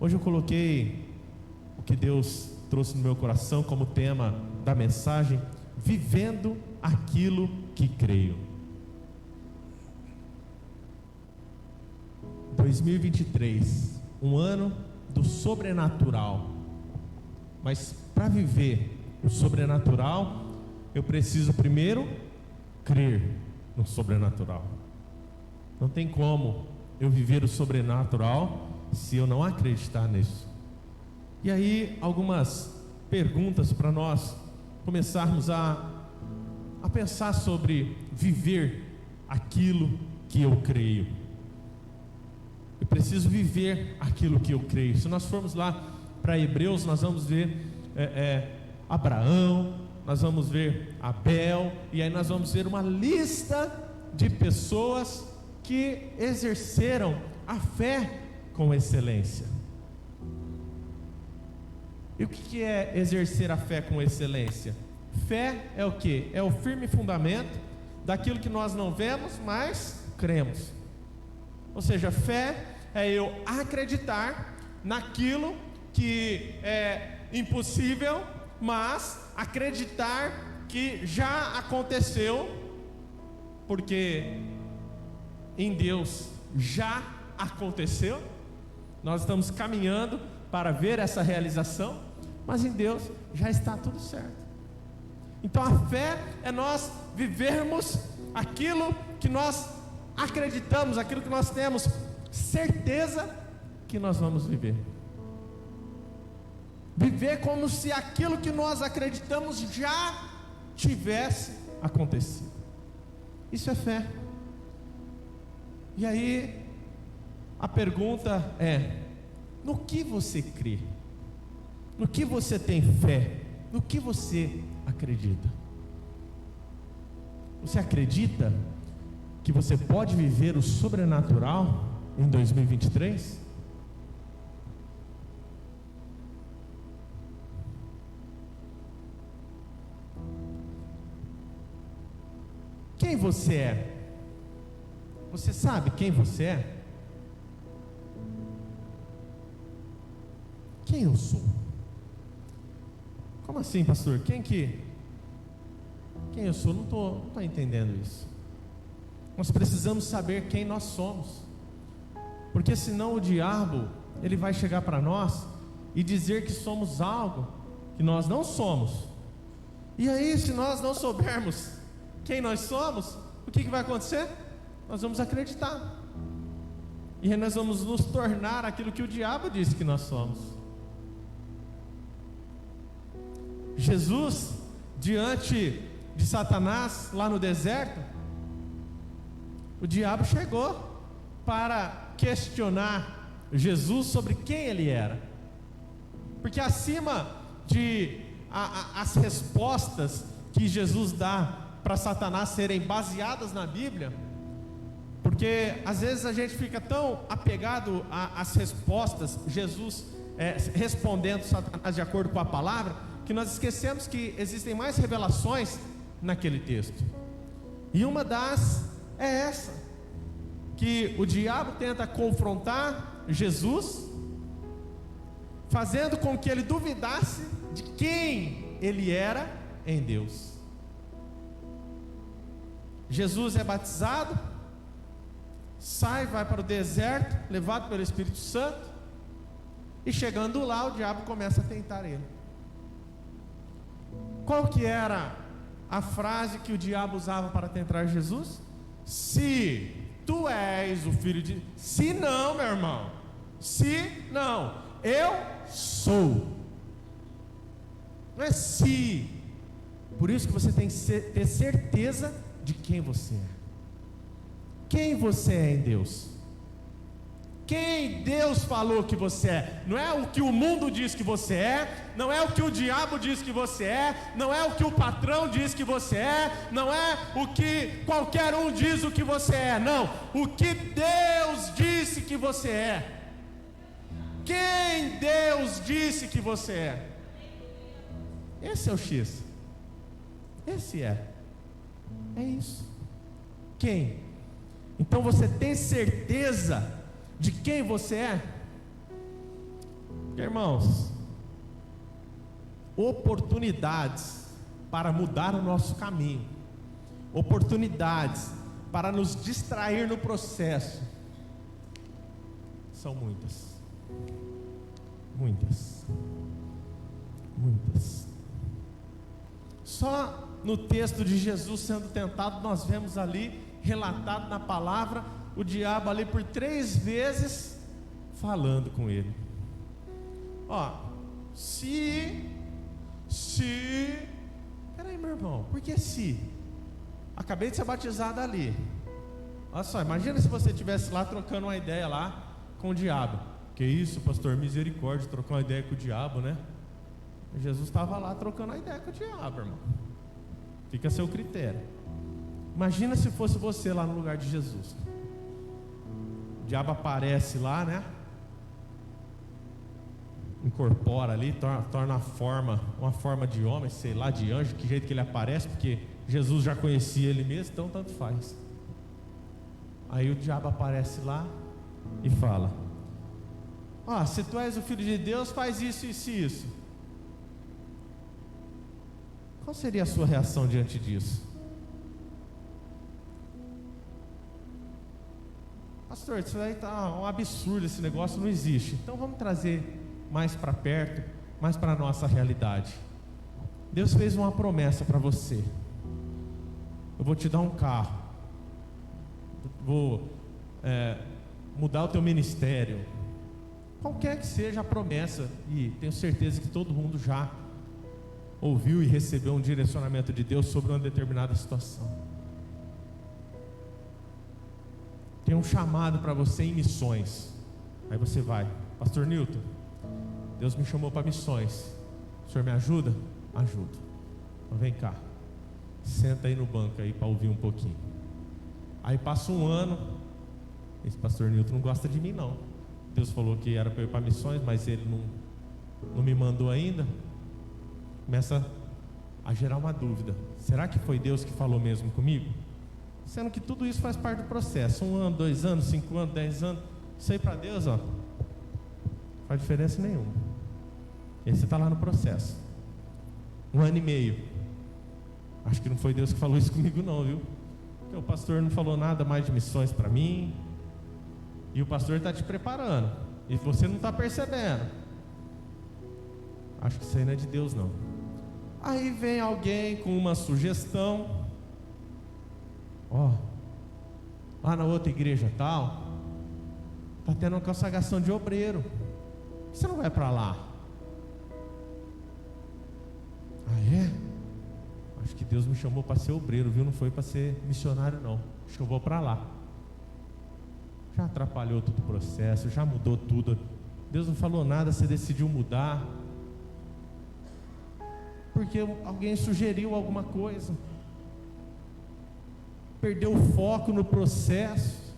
Hoje eu coloquei o que Deus trouxe no meu coração como tema da mensagem: vivendo aquilo que creio. 2023, um ano do sobrenatural. Mas para viver o sobrenatural, eu preciso primeiro crer no sobrenatural. Não tem como eu viver o sobrenatural se eu não acreditar nisso. E aí, algumas perguntas para nós começarmos a pensar sobre viver aquilo que eu creio. Eu preciso viver aquilo que eu creio. Se nós formos lá para Hebreus, nós vamos ver Abraão, nós vamos ver Abel, e aí nós vamos ver uma lista de pessoas que exerceram a fé com excelência. E o que é exercer a fé com excelência? Fé é o que? É o firme fundamento daquilo que nós não vemos, mas cremos. Ou seja, fé é eu acreditar naquilo que é impossível, mas acreditar que já aconteceu, porque em Deus já aconteceu. Nós estamos caminhando para ver essa realização, mas em Deus já está tudo certo. Então a fé é nós vivermos aquilo que nós acreditamos, aquilo que nós temos certeza que nós vamos viver. Viver como se aquilo que nós acreditamos já tivesse acontecido. Isso é fé. E aí a pergunta é: no que você crê? No que você tem fé? No que você acredita? Você acredita que você pode viver o sobrenatural em 2023? Quem você é? Você sabe quem você é? Quem eu sou? Como assim, pastor? Quem eu sou? Não estou entendendo isso. Nós precisamos saber quem nós somos, porque senão o diabo, ele vai chegar para nós e dizer que somos algo que nós não somos. E aí, se nós não soubermos quem nós somos, o que vai acontecer? Nós vamos acreditar, e aí nós vamos nos tornar aquilo que o diabo disse que nós somos. Jesus, diante de Satanás lá no deserto, o diabo chegou para questionar Jesus sobre quem ele era, porque acima de as respostas que Jesus dá para Satanás serem baseadas na Bíblia, porque às vezes a gente fica tão apegado às respostas, Jesus respondendo Satanás de acordo com a palavra, que nós esquecemos que existem mais revelações naquele texto. E uma das é essa, que o diabo tenta confrontar Jesus, fazendo com que ele duvidasse de quem ele era em Deus. Jesus é batizado, vai para o deserto, levado pelo Espírito Santo, e chegando lá, o diabo começa a tentar ele. Qual que era a frase que o diabo usava para tentar Jesus? Se tu és o filho de... Se não, meu irmão, se não, eu sou. Não é se. Por isso que você tem que ter certeza de quem você é. Quem você é em Deus? Quem Deus falou que você é? Não é o que o mundo diz que você é, não é o que o diabo diz que você é, não é o que o patrão diz que você é, não é o que qualquer um diz o que você é, não, o que Deus disse que você é. Quem Deus disse que você é? Esse é o X. Esse é isso. Quem? Então você tem certeza de quem você é? Irmãos, oportunidades para mudar o nosso caminho, oportunidades para nos distrair no processo, são muitas, muitas, muitas. Só no texto de Jesus sendo tentado, nós vemos ali, relatado na palavra, o diabo ali por 3 vezes falando com ele. Peraí, meu irmão, por que se? Acabei de ser batizado ali. Olha só, imagina se você estivesse lá trocando uma ideia lá com o diabo. Que isso, pastor, misericórdia, trocar uma ideia com o diabo, né? Jesus estava lá trocando uma ideia com o diabo, irmão. Fica a seu critério. Imagina se fosse você lá no lugar de Jesus. O diabo aparece lá, né? Incorpora ali, torna uma forma de homem, sei lá, de anjo, que jeito que ele aparece, porque Jesus já conhecia ele mesmo, então tanto faz. Aí o diabo aparece lá e fala: se tu és o filho de Deus, faz isso, isso e isso. Qual seria a sua reação diante disso? Pastor, isso aí está um absurdo, esse negócio não existe. Então vamos trazer mais para perto, mais para a nossa realidade. Deus fez uma promessa para você: eu vou te dar um carro, vou mudar o teu ministério, qualquer que seja a promessa, e tenho certeza que todo mundo já ouviu e recebeu um direcionamento de Deus sobre uma determinada situação. Tem um chamado para você em missões. Aí você vai: pastor Newton, Deus me chamou para missões, o senhor me ajuda? Ajudo. Então vem cá, senta aí no banco aí para ouvir um pouquinho. Aí passa um ano, esse pastor Newton não gosta de mim não. Deus falou que era para eu ir para missões, mas ele não me mandou ainda. Começa a gerar uma dúvida: será que foi Deus que falou mesmo comigo? Sendo que tudo isso faz parte do processo. 1 ano, 2 anos, 5 anos, 10 anos. Isso aí para Deus, não faz diferença nenhuma. E aí você está lá no processo. 1 ano e meio. Acho que não foi Deus que falou isso comigo não, viu? Porque o pastor não falou nada mais de missões para mim. E o pastor está te preparando, e você não está percebendo. Acho que isso aí não é de Deus não. Aí vem alguém com uma sugestão: lá na outra igreja tal, está tendo uma consagração de obreiro, você não vai para lá? Acho que Deus me chamou para ser obreiro, viu? Não foi para ser missionário não. Acho que eu vou para lá. Já atrapalhou todo o processo, já mudou tudo. Deus não falou nada, você decidiu mudar porque alguém sugeriu alguma coisa. Perdeu o foco no processo,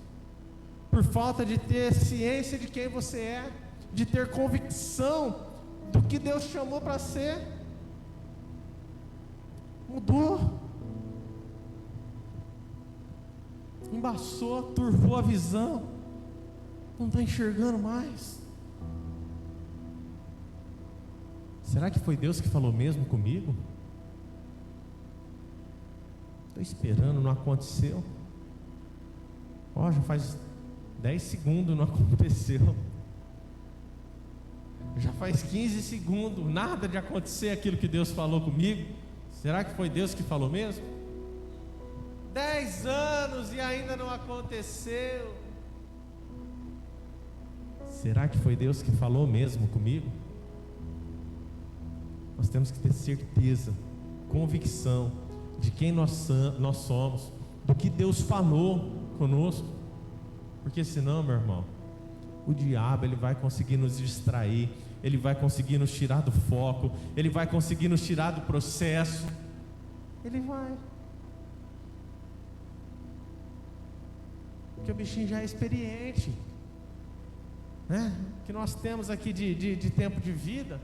por falta de ter ciência de quem você é, de ter convicção do que Deus chamou para ser. Mudou, embaçou, turvou a visão, não está enxergando mais. Será que foi Deus que falou mesmo comigo? Estou esperando, não aconteceu. Já faz 10 segundos, não aconteceu. Já faz 15 segundos, nada de acontecer aquilo que Deus falou comigo. Será que foi Deus que falou mesmo? 10 anos e ainda não aconteceu. Será que foi Deus que falou mesmo comigo? Nós temos que ter certeza, convicção de quem nós somos, do que Deus falou conosco. Porque senão, meu irmão, o diabo ele vai conseguir nos distrair, ele vai conseguir nos tirar do foco, ele vai conseguir nos tirar do processo. Ele vai, porque o bichinho já é experiente, né? Que nós temos aqui de tempo de vida,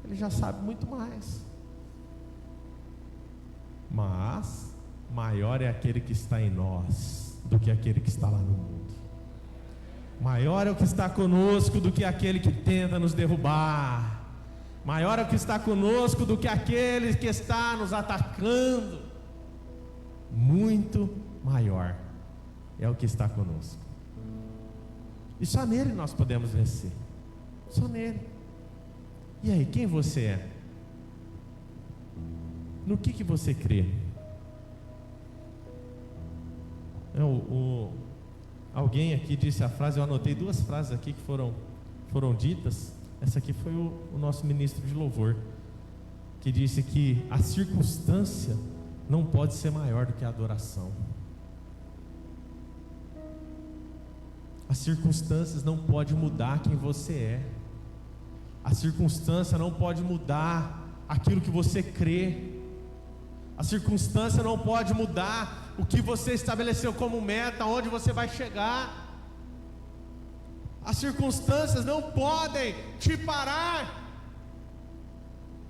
ele já sabe muito mais. Mas maior é aquele que está em nós do que aquele que está lá no mundo. Maior é o que está conosco do que aquele que tenta nos derrubar. Maior é o que está conosco do que aquele que está nos atacando. Muito maior é o que está conosco. E só nele nós podemos vencer. Só nele. E aí, quem você é? No que você crê? Alguém aqui disse a frase, eu anotei duas frases aqui que foram ditas. Essa aqui foi o nosso ministro de louvor, que disse que a circunstância não pode ser maior do que a adoração. As circunstâncias não podem mudar quem você é. A circunstância não pode mudar aquilo que você crê. A circunstância não pode mudar o que você estabeleceu como meta, onde você vai chegar. As circunstâncias não podem te parar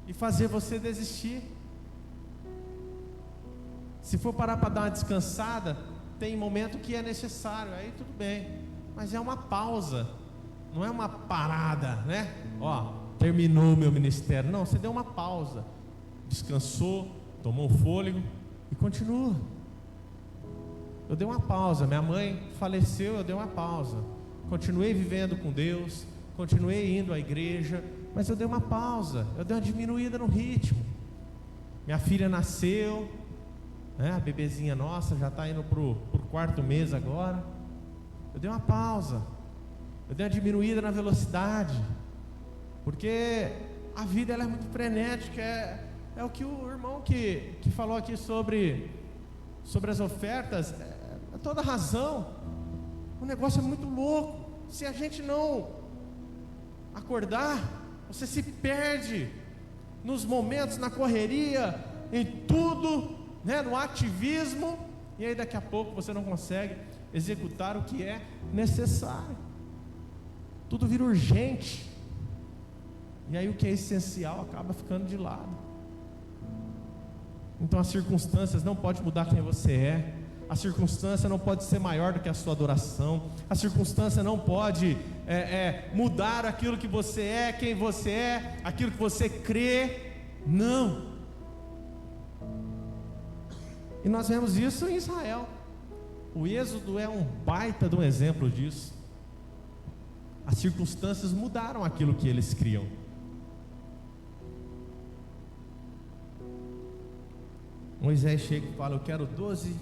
e fazer você desistir. Se for parar para dar uma descansada, tem momento que é necessário, aí tudo bem. Mas é uma pausa, não é uma parada, né? Terminou o meu ministério. Não, você deu uma pausa, descansou, tomou um fôlego e continua. Eu dei uma pausa, minha mãe faleceu, eu dei uma pausa. Continuei vivendo com Deus, continuei indo à igreja, mas eu dei uma pausa, eu dei uma diminuída no ritmo. Minha filha nasceu, né? A bebezinha nossa já está indo para o 4º mês agora. Eu dei uma pausa, eu dei uma diminuída na velocidade, porque a vida ela é muito frenética. É o que o irmão que falou aqui sobre as ofertas, é toda razão. O negócio é muito louco. Se a gente não acordar, você se perde nos momentos, na correria, em tudo, né, no ativismo, e aí daqui a pouco você não consegue executar o que é necessário. Tudo vira urgente, e aí o que é essencial acaba ficando de lado. Então as circunstâncias não podem mudar quem você é. A circunstância não pode ser maior do que a sua adoração. A circunstância não pode mudar aquilo que você é, quem você é, aquilo que você crê. Não. E nós vemos isso em Israel. O Êxodo é um baita de um exemplo disso. As circunstâncias mudaram aquilo que eles criam. Moisés chega e fala: eu quero 12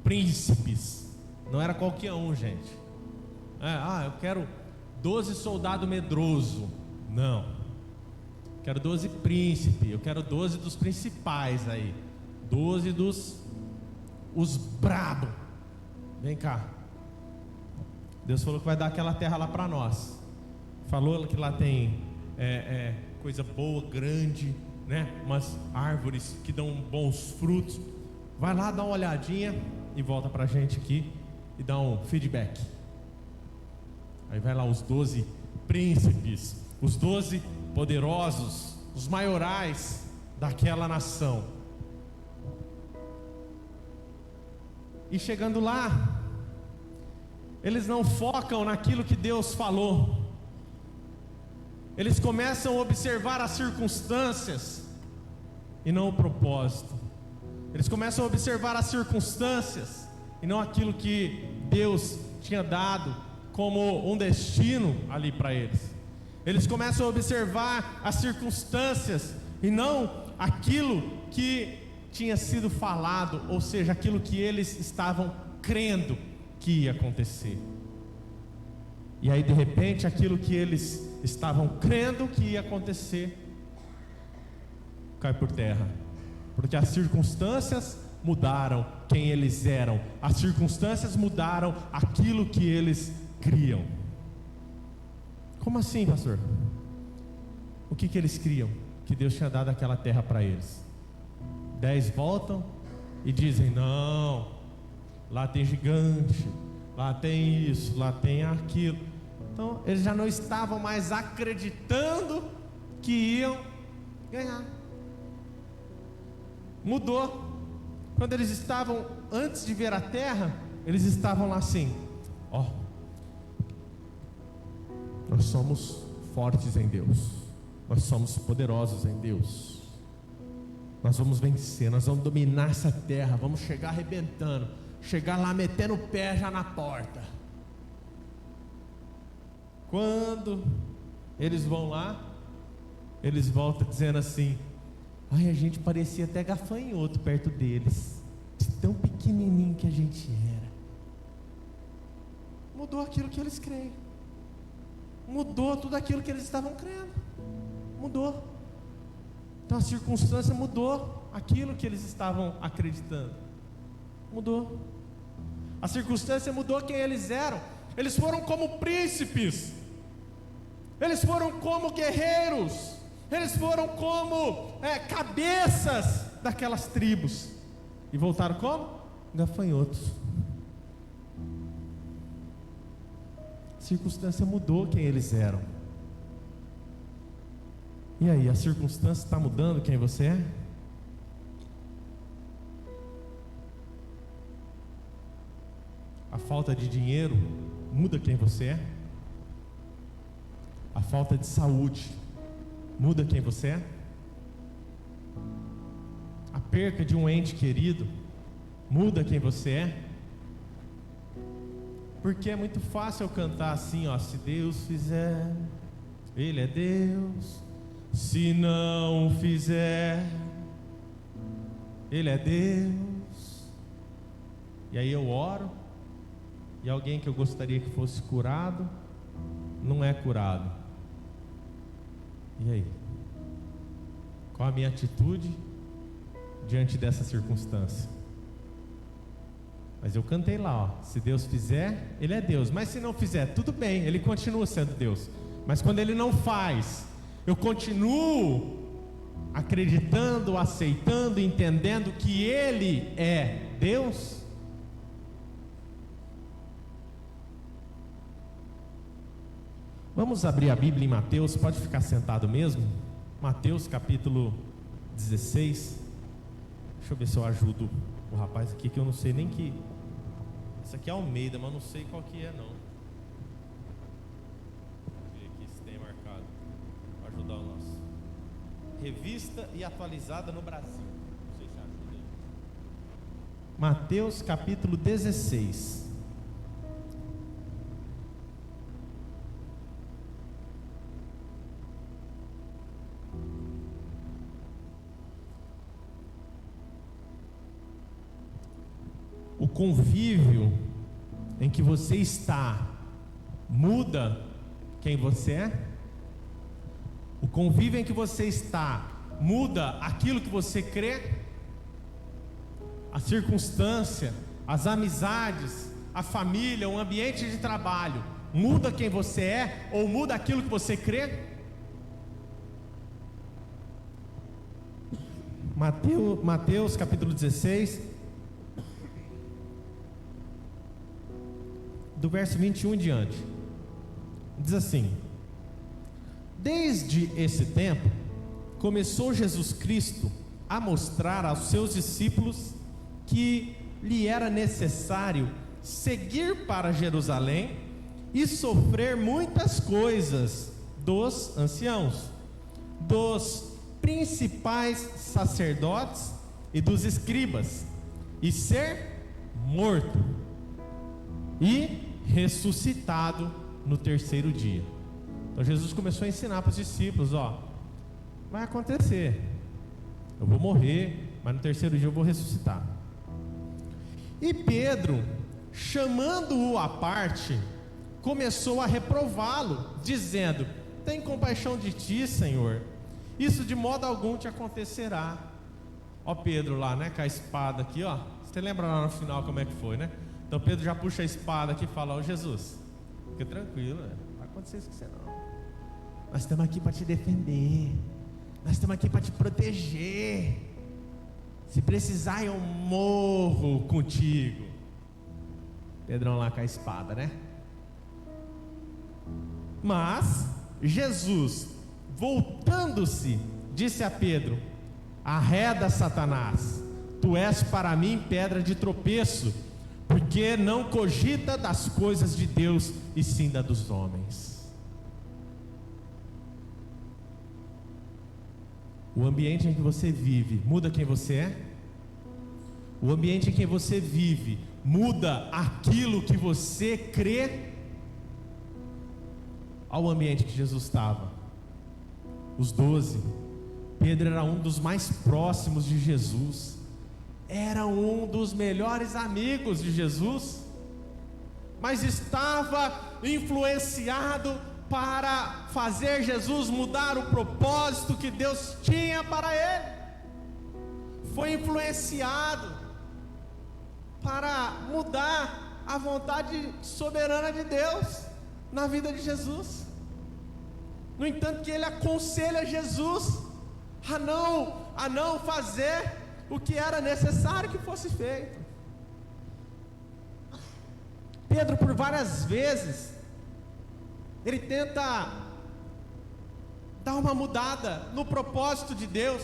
príncipes. Não era qualquer um, gente. Eu quero 12 soldados medrosos. Não. Quero 12 príncipes. Eu quero 12 dos principais aí. 12 os brabo. Vem cá. Deus falou que vai dar aquela terra lá para nós. Falou que lá tem coisa boa, grande, né? Umas árvores que dão bons frutos. Vai lá, dá uma olhadinha e volta pra gente aqui e dá um feedback. Aí vai lá os 12 príncipes, os 12 poderosos, os maiorais daquela nação. E chegando lá, eles não focam naquilo que Deus falou. Eles começam a observar as circunstâncias e não o propósito. Eles começam a observar as circunstâncias e não aquilo que Deus tinha dado como um destino ali para eles. Eles começam a observar as circunstâncias e não aquilo que tinha sido falado, ou seja, aquilo que eles estavam crendo que ia acontecer. E aí de repente aquilo que eles estavam crendo que ia acontecer cai por terra, porque as circunstâncias mudaram quem eles eram, as circunstâncias mudaram aquilo que eles criam. Como assim, pastor? O que eles criam? Que Deus tinha dado aquela terra para eles. 10 voltam e dizem: não, lá tem gigante, lá tem isso, lá tem aquilo. Então eles já não estavam mais acreditando que iam ganhar. Mudou. Quando eles estavam, antes de ver a terra, eles estavam lá assim: nós somos fortes em Deus, nós somos poderosos em Deus, nós vamos vencer, nós vamos dominar essa terra, vamos chegar arrebentando, chegar lá metendo o pé já na porta. Quando eles vão lá, eles voltam dizendo assim: ai, a gente parecia até gafanhoto perto deles, de tão pequenininho que a gente era. Mudou aquilo que eles creem, mudou tudo aquilo que eles estavam crendo, mudou. Então a circunstância mudou aquilo que eles estavam acreditando, mudou. A circunstância mudou quem eles eram. Eles foram como príncipes, eles foram como guerreiros, eles foram como cabeças daquelas tribos, e voltaram como? Gafanhotos. A circunstância mudou quem eles eram. E aí, a circunstância está mudando quem você é? A falta de dinheiro muda quem você é? A falta de saúde muda quem você é? A perca de um ente querido muda quem você é? Porque é muito fácil eu cantar assim, ó: se Deus fizer, Ele é Deus. Se não fizer, Ele é Deus. E aí eu oro, e alguém que eu gostaria que fosse curado não é curado. E aí? Qual a minha atitude diante dessa circunstância? Mas eu cantei lá, ó: se Deus fizer, Ele é Deus. Mas se não fizer, tudo bem, Ele continua sendo Deus. Mas quando Ele não faz, eu continuo acreditando, aceitando, entendendo que Ele é Deus? Vamos abrir a Bíblia em Mateus, pode ficar sentado mesmo? Mateus capítulo 16. Deixa eu ver se eu ajudo o rapaz aqui, que eu não sei nem que... Isso aqui é Almeida, mas não sei qual que é não. Vou ver aqui se tem marcado, para ajudar o nosso. Revista e atualizada no Brasil. Não sei se ajuda aí. Mateus capítulo 16. O convívio em que você está muda quem você é? O convívio em que você está muda aquilo que você crê? A circunstância, as amizades, a família, o ambiente de trabalho muda quem você é ou muda aquilo que você crê? Mateus capítulo 16, do verso 21 em diante, diz assim: desde esse tempo começou Jesus Cristo a mostrar aos seus discípulos que lhe era necessário seguir para Jerusalém e sofrer muitas coisas dos anciãos, dos principais sacerdotes e dos escribas, e ser morto e ressuscitado no terceiro dia. Então Jesus começou a ensinar para os discípulos: ó, vai acontecer, eu vou morrer, mas no terceiro dia eu vou ressuscitar. E Pedro, chamando-o à parte, começou a reprová-lo, dizendo: tem compaixão de ti, Senhor, isso de modo algum te acontecerá. Ó Pedro lá, né, com a espada aqui, ó. Você lembra lá no final como é que foi, né? Então Pedro já puxa a espada aqui e fala: ó Jesus, fica tranquilo, né? Não vai acontecer isso com você não. Nós estamos aqui para te defender, nós estamos aqui para te proteger. Se precisar eu morro contigo. Pedrão lá com a espada, né? Mas Jesus, voltando-se, disse a Pedro: arreda, Satanás, tu és para mim pedra de tropeço, porque não cogita das coisas de Deus, e sim da dos homens. O ambiente em que você vive muda quem você é? O ambiente em que você vive muda aquilo que você crê? Ao ambiente que Jesus estava, os 12, Pedro era um dos mais próximos de Jesus, era um dos melhores amigos de Jesus, mas estava influenciado para fazer Jesus mudar o propósito que Deus tinha para ele. Foi influenciado para mudar a vontade soberana de Deus na vida de Jesus. No entanto, que ele aconselha Jesus a não fazer o que era necessário que fosse feito. Pedro, por várias vezes, ele tenta dar uma mudada no propósito de Deus,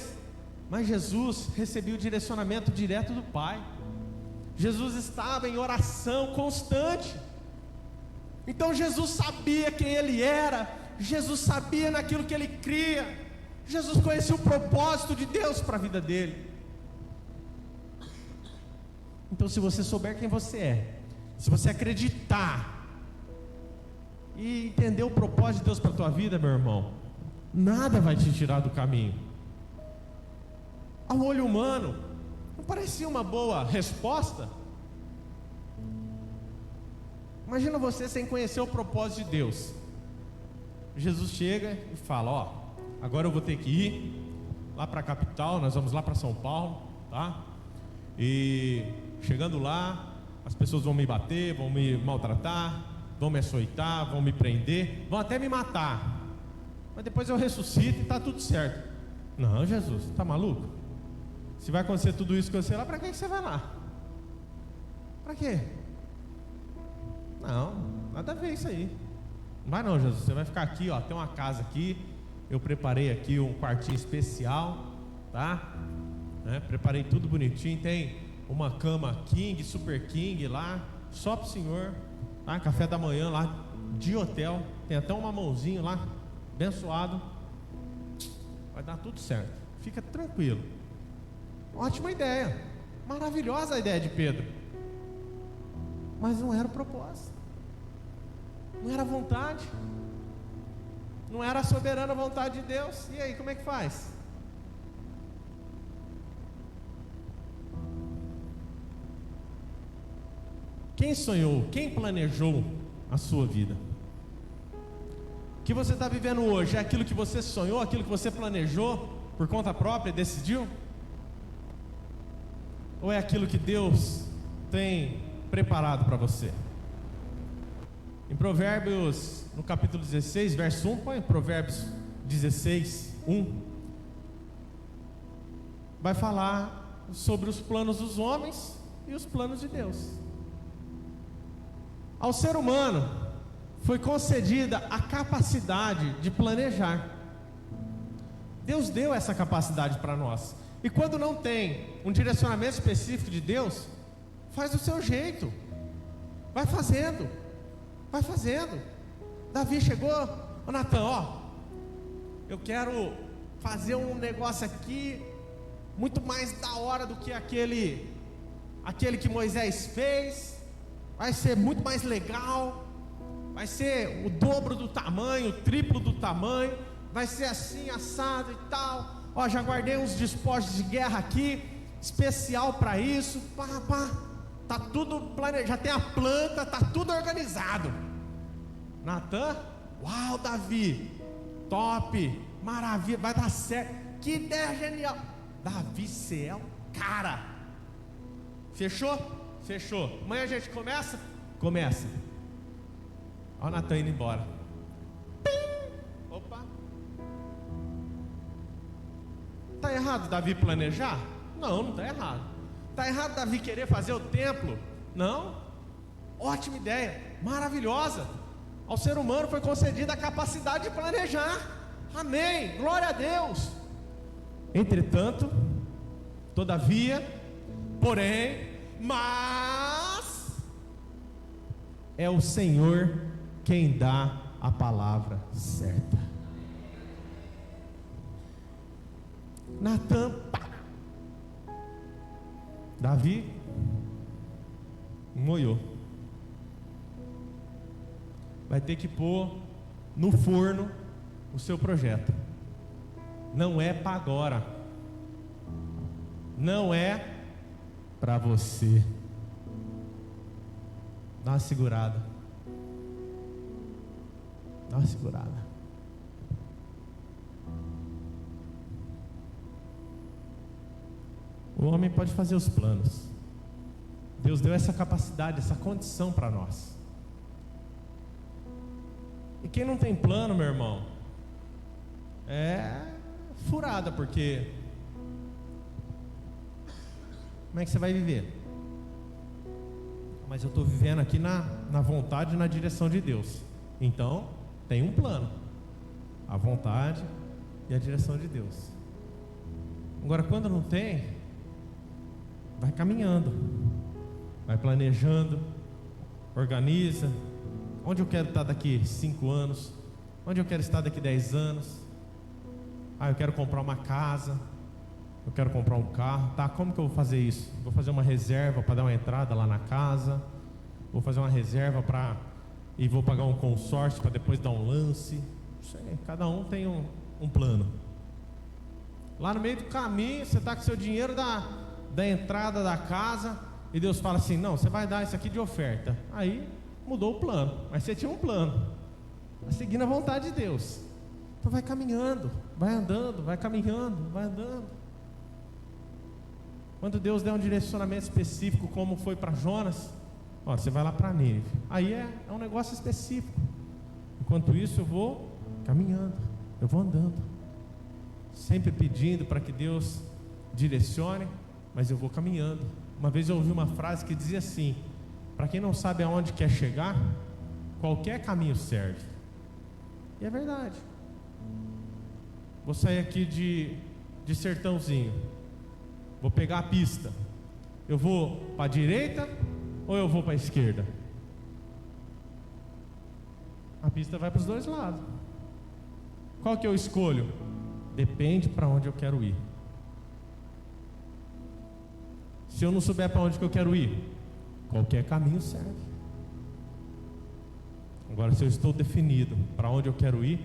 mas Jesus recebia o direcionamento direto do Pai. Jesus estava em oração constante. Então Jesus sabia quem ele era, Jesus sabia naquilo que ele cria, Jesus conhecia o propósito de Deus para a vida dele. Então, se você souber quem você é, se você acreditar e entender o propósito de Deus para a tua vida, meu irmão, nada vai te tirar do caminho. Ao olho humano, não parecia uma boa resposta? Imagina você sem conhecer o propósito de Deus. Jesus chega e fala: ó, agora eu vou ter que ir lá para a capital, nós vamos lá para São Paulo, tá? E chegando lá, as pessoas vão me bater, vão me maltratar, vão me açoitar, vão me prender, vão até me matar, mas depois eu ressuscito e está tudo certo. Não, Jesus, tá maluco? Se vai acontecer tudo isso com você lá, para que você vai lá? Para quê? Não, nada a ver isso aí. Não vai não, Jesus, você vai ficar aqui, ó, tem uma casa aqui, eu preparei aqui um quartinho especial, tá? Preparei tudo bonitinho, tem uma cama king, super king lá, só pro senhor, tá? Café da manhã lá, de hotel, tem até um mamãozinho lá, abençoado, vai dar tudo certo, fica tranquilo. Ótima ideia, maravilhosa a ideia de Pedro, mas não era o propósito, não era a vontade, não era a soberana vontade de Deus. E aí, como é que faz? Quem sonhou, quem planejou a sua vida? O que você está vivendo hoje é aquilo que você sonhou, aquilo que você planejou por conta própria e decidiu? Ou é aquilo que Deus tem preparado para você? Em Provérbios, no capítulo 16, verso 1, põe Provérbios 16, 1. Vai falar sobre os planos dos homens e os planos de Deus. Ao ser humano foi concedida a capacidade de planejar. Deus deu essa capacidade para nós. E quando não tem um direcionamento específico de Deus, faz do seu jeito, vai fazendo. Vai fazendo. Davi chegou: ô Natan, ó, eu quero fazer um negócio aqui muito mais da hora do que aquele que Moisés fez. Vai ser muito mais legal, vai ser o dobro do tamanho, o triplo do tamanho, vai ser assim, assado e tal. Ó, já guardei uns despojos de guerra aqui, especial para isso. Tá tudo planejado, já tem a planta, tá tudo organizado. Natan: uau, Davi, top, maravilha, vai dar certo, que ideia genial. Davi, você é o cara. Fechou? Fechou. Amanhã a gente começa? Começa. Olha o Natan indo embora. Opa. Tá errado Davi planejar? Não, não tá errado. Tá errado Davi querer fazer o templo? Não. Ótima ideia, maravilhosa. Ao ser humano foi concedida a capacidade de planejar. Amém, glória a Deus. Entretanto, todavia, porém, mas é o Senhor quem dá a palavra certa. Natan, pá. Davi moiou. Vai ter que pôr no forno o seu projeto. Não é para agora. Não é para você. Dá uma segurada. Dá uma segurada. O homem pode fazer os planos. Deus deu essa capacidade, essa condição para nós. E quem não tem plano, meu irmão, é furada, porque como é que você vai viver? Mas eu estou vivendo aqui na vontade e na direção de Deus. Então, tem um plano. A vontade e a direção de Deus. Agora, quando não tem, vai caminhando, vai planejando, organiza. Onde eu quero estar daqui 5 anos? Onde eu quero estar daqui 10 anos? Eu quero comprar uma casa, eu quero comprar um carro. Tá, como que eu vou fazer isso? Vou fazer uma reserva para dar uma entrada lá na casa. Vou fazer uma reserva e vou pagar um consórcio para depois dar um lance. Isso aí, cada um tem um plano. Lá no meio do caminho, você está com seu dinheiro da entrada da casa, e Deus fala assim: não, você vai dar isso aqui de oferta. Aí mudou o plano, mas você tinha um plano, vai seguindo a vontade de Deus. Então vai caminhando, vai andando, vai caminhando, vai andando. Quando Deus der um direcionamento específico, como foi para Jonas, você vai lá para Nínive. Aí é um negócio específico. Enquanto isso eu vou caminhando, eu vou andando, sempre pedindo para que Deus direcione, mas eu vou caminhando. Uma vez eu ouvi uma frase que dizia assim: para quem não sabe aonde quer chegar, qualquer caminho serve. E é verdade. Vou sair aqui de Sertãozinho, vou pegar a pista. Eu vou para a direita ou eu vou para a esquerda? A pista vai para os dois lados. Qual que eu escolho? Depende para onde eu quero ir. Se eu não souber para onde que eu quero ir, qualquer caminho serve. Agora, se eu estou definido para onde eu quero ir,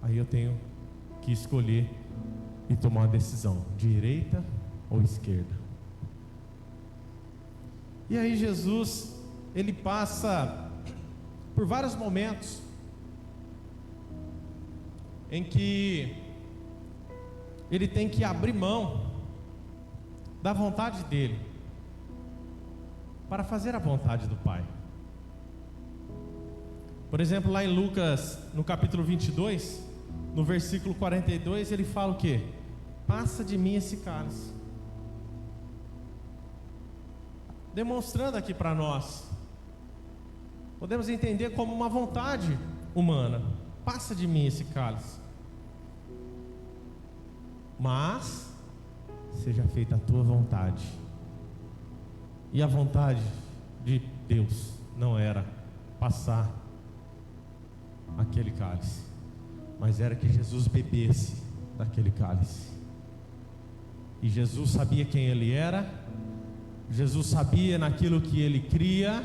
aí eu tenho que escolher e tomar uma decisão: direita ou esquerda. E aí Jesus, ele passa por vários momentos em que ele tem que abrir mão da vontade dele para fazer a vontade do Pai. Por exemplo, lá em Lucas, no capítulo 22, no versículo 42, ele fala o quê? Passa de mim esse cálice. Demonstrando aqui para nós, podemos entender como uma vontade humana: passa de mim esse cálice, mas seja feita a tua vontade. E a vontade de Deus não era passar aquele cálice, mas era que Jesus bebesse daquele cálice. E Jesus sabia quem ele era, Jesus sabia naquilo que ele cria,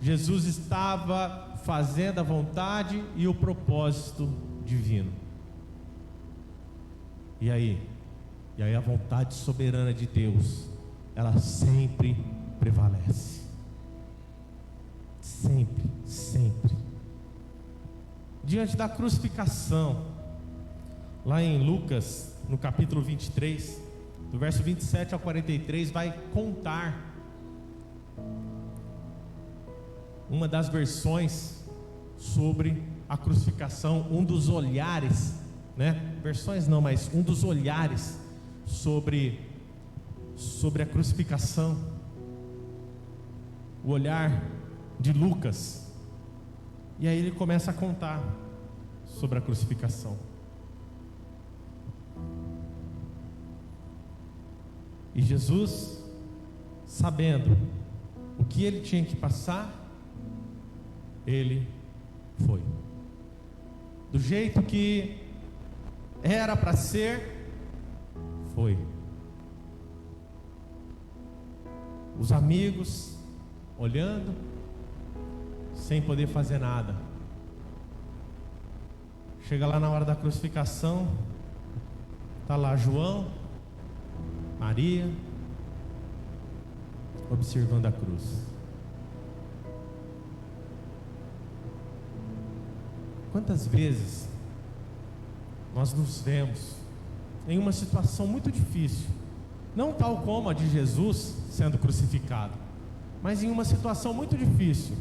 Jesus estava fazendo a vontade e o propósito divino. E aí a vontade soberana de Deus, ela sempre prevalece. Sempre, sempre. Diante da crucificação, lá em Lucas, no capítulo 23, do verso 27 ao 43, vai contar uma das versões sobre a crucificação, um dos olhares, versões não, mas um dos olhares sobre a crucificação, o olhar de Lucas. E aí ele começa a contar sobre a crucificação. E Jesus, sabendo o que ele tinha que passar, ele foi. Do jeito que era para ser, foi. Os amigos olhando, sem poder fazer nada. Chega lá na hora da crucificação, está lá João, Maria, observando a cruz. Quantas vezes nós nos vemos em uma situação muito difícil, não tal como a de Jesus sendo crucificado, mas em uma situação muito difícil,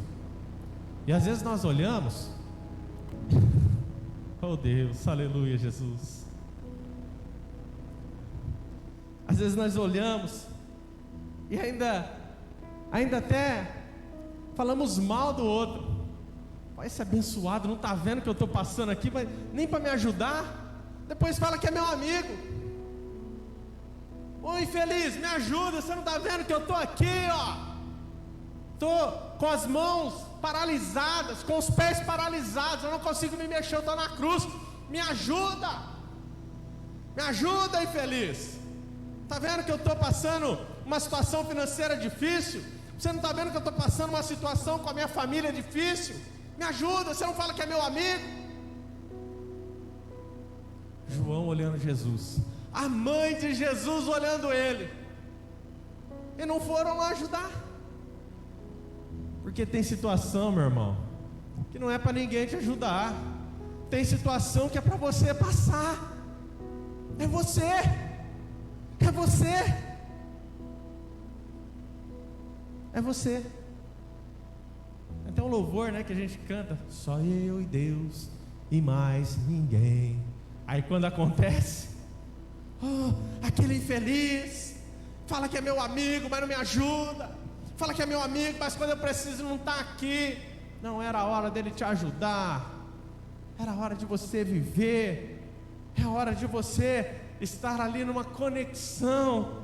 e às vezes nós olhamos, oh Deus, aleluia Jesus, às vezes nós olhamos e ainda até falamos mal do outro. Pai, esse abençoado não está vendo que eu estou passando aqui, mas nem para me ajudar. Depois fala que é meu amigo. Ô infeliz, me ajuda, você não está vendo que eu estou aqui, ó. Estou com as mãos paralisadas, com os pés paralisados, eu não consigo me mexer, eu estou na cruz. Me ajuda, infeliz. Está vendo que eu estou passando uma situação financeira difícil? Você não está vendo que eu estou passando uma situação com a minha família difícil? Me ajuda, você não fala que é meu amigo? João olhando Jesus, a mãe de Jesus olhando ele, e não foram lá ajudar. Porque tem situação, meu irmão, que não é para ninguém te ajudar. Tem situação que é para você passar. É você. É você. É você. Tem um louvor, né, que a gente canta, só eu e Deus e mais ninguém. Aí quando acontece, aquele infeliz fala que é meu amigo, mas não me ajuda. Fala que é meu amigo, mas quando eu preciso não está aqui. Não era a hora dele te ajudar. Era a hora de você viver. É a hora de você estar ali numa conexão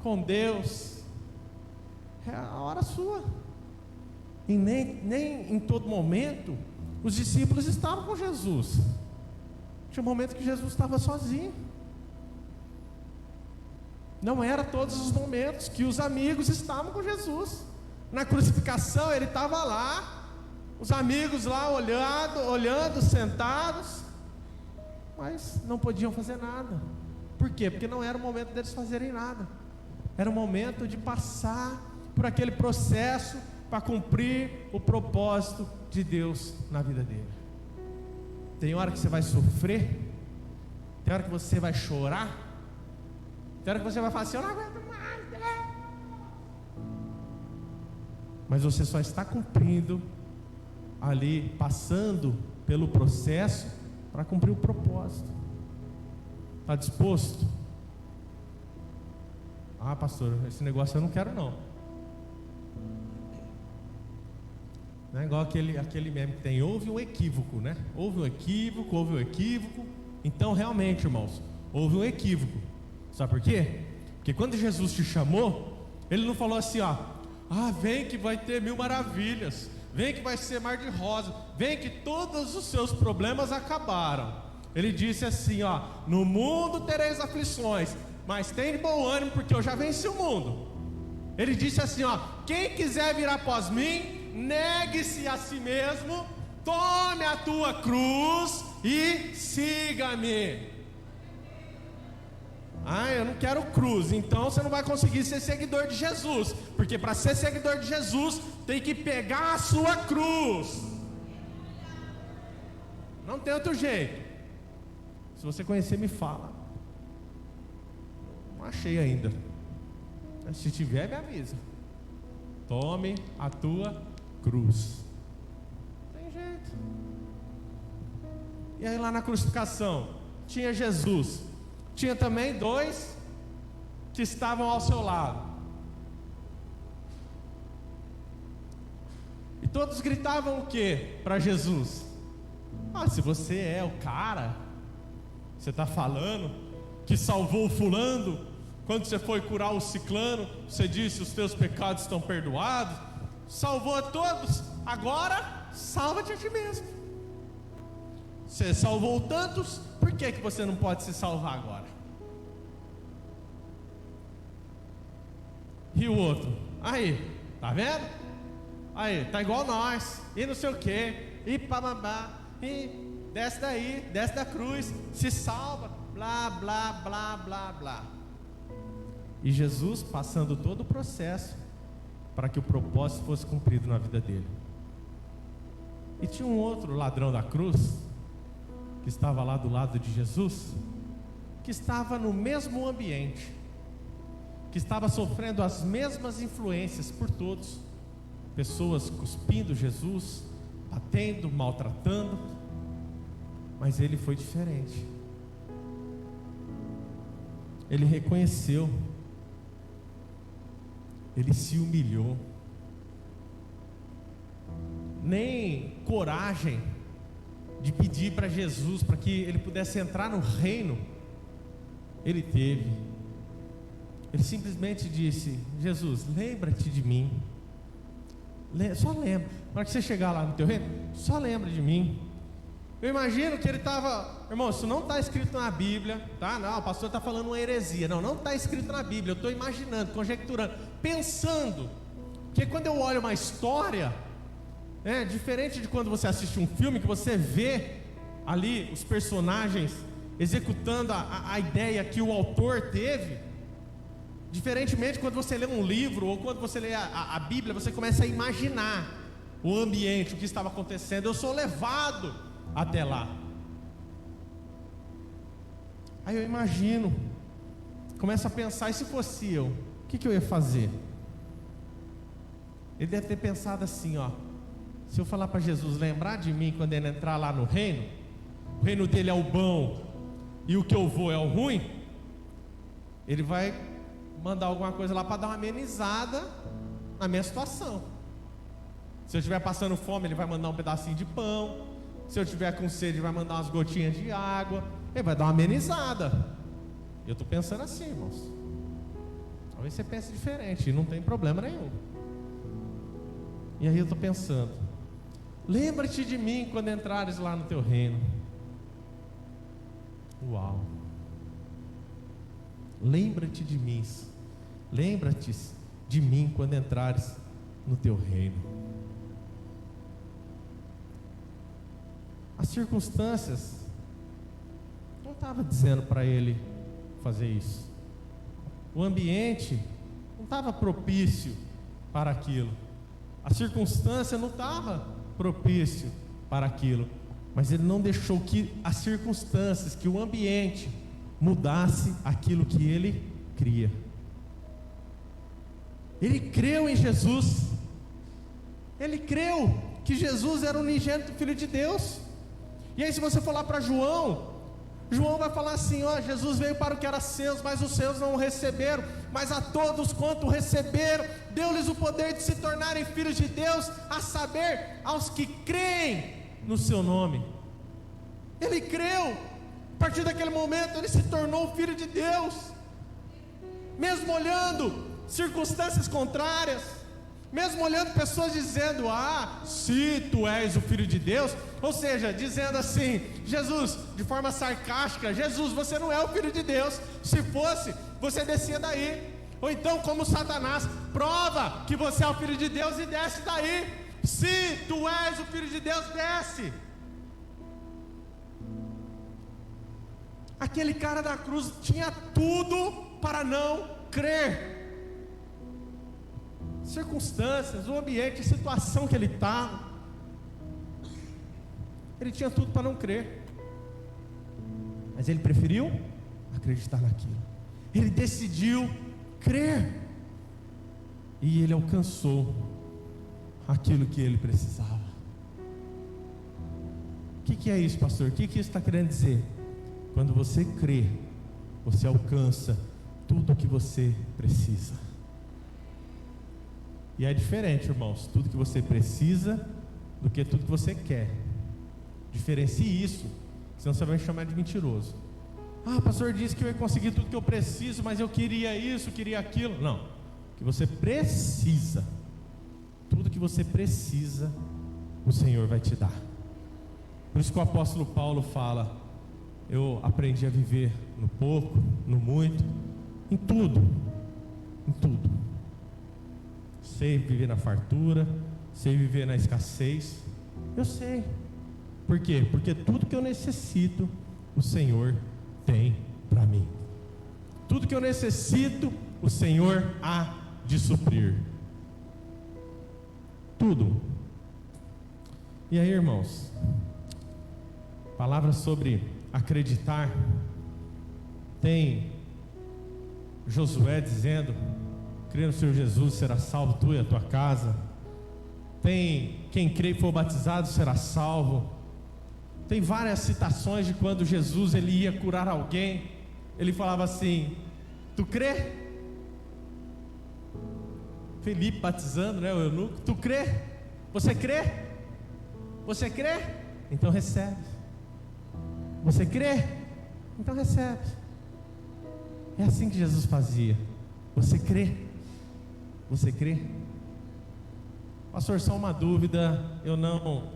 com Deus. É a hora sua. E nem em todo momento os discípulos estavam com Jesus. Tinha um momento que Jesus estava sozinho. Não era todos os momentos que os amigos estavam com Jesus. Na crucificação ele estava lá, os amigos lá olhando, sentados, mas não podiam fazer nada. Por quê? Porque não era o momento deles fazerem nada. Era o momento de passar por aquele processo para cumprir o propósito de Deus na vida dele. Tem hora que você vai sofrer, tem hora que você vai chorar, tem hora que você vai falar assim, eu não aguento mais, Deus. Mas você só está cumprindo ali, passando pelo processo para cumprir o propósito. Está disposto? Ah, pastor, esse negócio eu não quero não. Não é igual aquele meme que tem, houve um equívoco, né? Houve um equívoco. Então realmente, irmãos, houve um equívoco. Sabe por quê? Porque quando Jesus te chamou, Ele não falou assim, ó, vem que vai ter 1000 maravilhas, vem que vai ser mar de rosa, vem que todos os seus problemas acabaram. Ele disse assim, ó, no mundo tereis aflições, mas tem de bom ânimo, porque eu já venci o mundo. Ele disse assim, ó, quem quiser vir após mim, negue-se a si mesmo, tome a tua cruz e siga-me. Eu não quero cruz, então você não vai conseguir ser seguidor de Jesus, porque para ser seguidor de Jesus tem que pegar a sua cruz. Não tem outro jeito. Se você conhecer, me fala. Não achei ainda. Se tiver, me avisa. Tome a tua cruz. Não tem jeito. E aí lá na crucificação tinha Jesus, tinha também 2 que estavam ao seu lado, e todos gritavam o que para Jesus? Se você é o cara, você está falando que salvou o fulano, quando você foi curar o ciclano, você disse os teus pecados estão perdoados, salvou a todos, agora salva-te a ti mesmo. Você salvou tantos, por que você não pode se salvar agora? E o outro, aí, tá vendo? Aí, tá igual nós, e não sei o que, e pababá, e desce daí, desce da cruz, se salva, blá, blá, blá, blá, blá. E Jesus passando todo o processo para que o propósito fosse cumprido na vida dele. E tinha um outro ladrão da cruz, que estava lá do lado de Jesus, que estava no mesmo ambiente, que estava sofrendo as mesmas influências por todos, pessoas cuspindo Jesus, batendo, maltratando, mas ele foi diferente. Ele reconheceu, ele se humilhou, nem coragem de pedir para Jesus para que ele pudesse entrar no reino ele teve. Ele simplesmente disse: Jesus, lembra-te de mim, só lembra, na hora que você chegar lá no teu reino, só lembra de mim. Eu imagino que ele estava, irmão, isso não está escrito na Bíblia, tá? Não, o pastor está falando uma heresia. Não está escrito na Bíblia. Eu estou imaginando, conjecturando, pensando. Porque quando eu olho uma história, diferente de quando você assiste um filme, que você vê ali os personagens executando a ideia que o autor teve. Diferentemente quando você lê um livro, ou quando você lê a Bíblia, você começa a imaginar o ambiente, o que estava acontecendo. Eu sou levado até lá. Aí eu imagino, começo a pensar: e se fosse eu, o que eu ia fazer? Ele deve ter pensado assim, ó: se eu falar para Jesus lembrar de mim quando ele entrar lá no reino, o reino dele é o bom e o que eu vou é o ruim, ele vai mandar alguma coisa lá para dar uma amenizada na minha situação. Se eu estiver passando fome, ele vai mandar um pedacinho de pão. Se eu estiver com sede, ele vai mandar umas gotinhas de água. Ele vai dar uma amenizada. Eu estou pensando assim, irmãos. Talvez você pense diferente, e não tem problema nenhum. E aí eu estou pensando: lembra-te de mim quando entrares lá no teu reino. Uau! Lembra-te de mim. Lembra-te de mim quando entrares no teu reino. As circunstâncias não estavam dizendo para ele fazer isso. O ambiente não estava propício para aquilo. A circunstância não estava propício para aquilo. Mas ele não deixou que as circunstâncias, que o ambiente mudasse aquilo que ele cria. Ele creu em Jesus. Ele creu que Jesus era o unigênito Filho de Deus. E aí, se você for lá para João vai falar assim: ó, Jesus veio para o que era seus, mas os seus não o receberam. Mas a todos quanto o receberam, deu-lhes o poder de se tornarem filhos de Deus, a saber, aos que creem no seu nome. Ele creu. A partir daquele momento ele se tornou filho de Deus, mesmo olhando circunstâncias contrárias, mesmo olhando pessoas dizendo: ah, se tu és o Filho de Deus, ou seja, dizendo assim, Jesus, de forma sarcástica: Jesus, você não é o Filho de Deus, se fosse, você descia daí. Ou então, como Satanás: prova que você é o Filho de Deus e desce daí. Se tu és o Filho de Deus, desce. Aquele cara da cruz tinha tudo para não crer. Circunstâncias, o ambiente, a situação que ele estava, ele tinha tudo para não crer, mas ele preferiu acreditar naquilo. Ele decidiu crer, e ele alcançou aquilo que ele precisava. O que é isso, pastor? O que isso está querendo dizer? Quando você crê, você alcança tudo o que você precisa. E é diferente, irmãos, tudo que você precisa do que tudo que você quer. Diferencie isso, senão você vai me chamar de mentiroso. Ah, o pastor disse que eu ia conseguir tudo que eu preciso, mas eu queria isso, queria aquilo. Não, o que você precisa, tudo que você precisa, o Senhor vai te dar. Por isso que o apóstolo Paulo fala: eu aprendi a viver no pouco, no muito, em tudo, sei viver na fartura, sei viver na escassez. Eu sei. Por quê? Porque tudo que eu necessito, o Senhor tem para mim. Tudo que eu necessito, o Senhor há de suprir. Tudo. E aí, irmãos, palavras sobre acreditar. Tem Josué dizendo: crê no Senhor Jesus, será salvo tu e a tua casa. Tem quem crê e for batizado será salvo. Tem várias citações de quando Jesus ele ia curar alguém, ele falava assim: tu crê? Felipe batizando, né, o eunuco: tu crê? Você crê? Você crê? Então recebe. Você crê? Então recebe. É assim que Jesus fazia. Você crê? Você crê? Pastor, só uma dúvida, eu não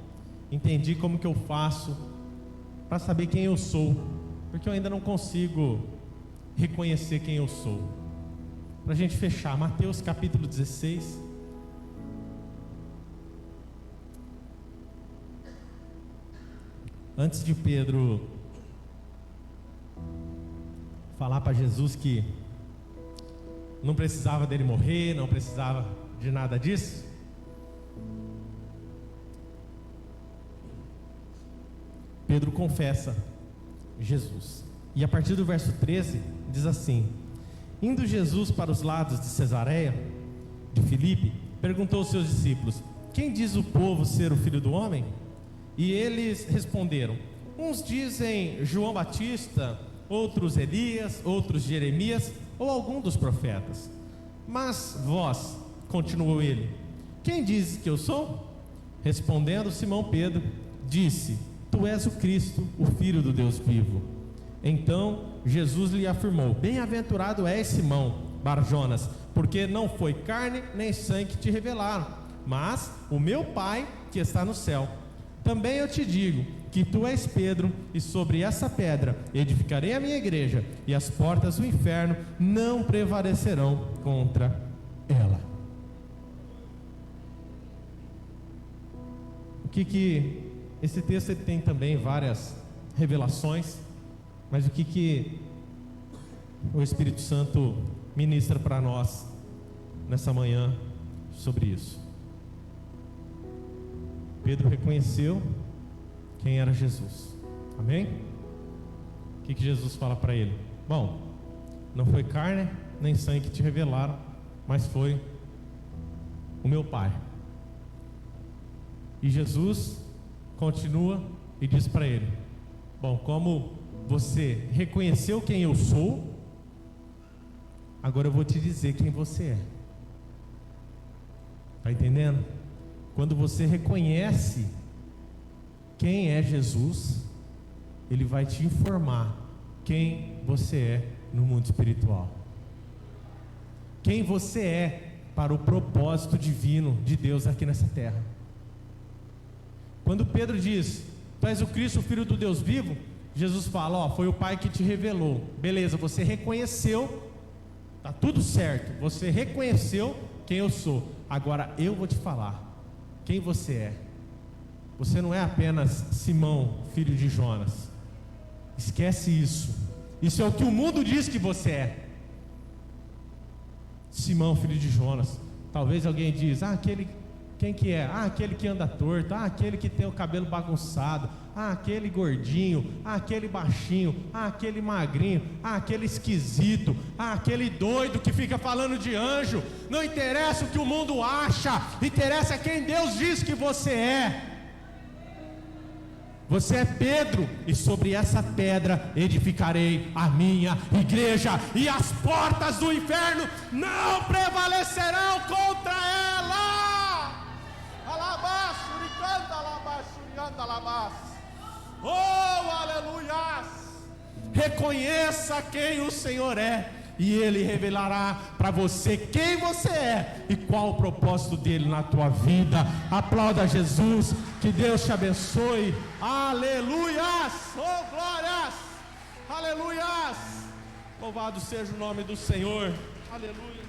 entendi como que eu faço para saber quem eu sou, porque eu ainda não consigo reconhecer quem eu sou. Para a gente fechar, Mateus capítulo 16. Antes de Pedro falar para Jesus que não precisava dele morrer, não precisava de nada disso, Pedro confessa Jesus. E a partir do verso 13 diz assim: indo Jesus para os lados de Cesareia de Filipe, perguntou aos seus discípulos: quem diz o povo ser o Filho do Homem? E eles responderam: uns dizem João Batista, outros Elias, outros Jeremias ou algum dos profetas. Mas vós, continuou ele, quem diz que eu sou? Respondendo Simão Pedro, disse: tu és o Cristo, o Filho do Deus vivo. Então Jesus lhe afirmou: bem-aventurado és Simão Bar-Jonas, porque não foi carne nem sangue que te revelaram, mas o meu Pai que está no céu. Também eu te digo que tu és Pedro, e sobre essa pedra edificarei a minha igreja, e as portas do inferno não prevalecerão contra ela. O que esse texto ele tem também várias revelações, mas o que o Espírito Santo ministra para nós nessa manhã sobre isso? Pedro reconheceu quem era Jesus, amém? O que Jesus fala para ele? Bom, não foi carne nem sangue que te revelaram, mas foi o meu Pai. E Jesus continua e diz para ele: bom, como você reconheceu quem eu sou, agora eu vou te dizer quem você é. Está entendendo? Quando você reconhece quem é Jesus, Ele vai te informar quem você é no mundo espiritual, quem você é para o propósito divino de Deus aqui nessa terra. Quando Pedro diz: tu és o Cristo, o Filho do Deus vivo, Jesus fala: ó, foi o Pai que te revelou. Beleza, você reconheceu, tá tudo certo, você reconheceu quem eu sou. Agora eu vou te falar quem você é. Você não é apenas Simão, filho de Jonas. Esquece isso. Isso é o que o mundo diz que você é. Simão, filho de Jonas. Talvez alguém diz: quem que é? Aquele que anda torto, aquele que tem o cabelo bagunçado, aquele gordinho, aquele baixinho, aquele magrinho, aquele esquisito, aquele doido que fica falando de anjo. Não interessa o que o mundo acha, interessa quem Deus diz que você é. Você é Pedro, e sobre essa pedra edificarei a minha igreja, e as portas do inferno não prevalecerão contra ela. Oh, aleluia! Reconheça quem o Senhor é, e Ele revelará para você quem você é e qual o propósito dele na tua vida. Aplauda Jesus, que Deus te abençoe. Aleluias! Oh, glórias! Aleluias! Louvado seja o nome do Senhor. Aleluia.